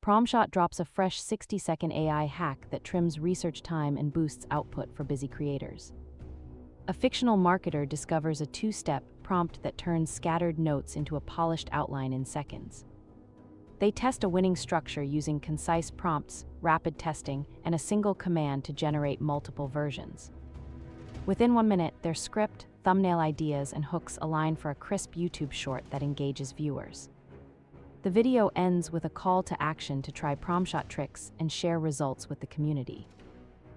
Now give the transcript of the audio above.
PromShot drops a fresh 60-second AI hack that trims research time and boosts output for busy creators. A fictional marketer discovers a two-step prompt that turns scattered notes into a polished outline in seconds. They test a winning structure using concise prompts, rapid testing, and a single command to generate multiple versions. Within 1 minute, their script, thumbnail ideas, and hooks align for a crisp YouTube short that engages viewers. The video ends with a call to action to try PromShot tricks and share results with the community.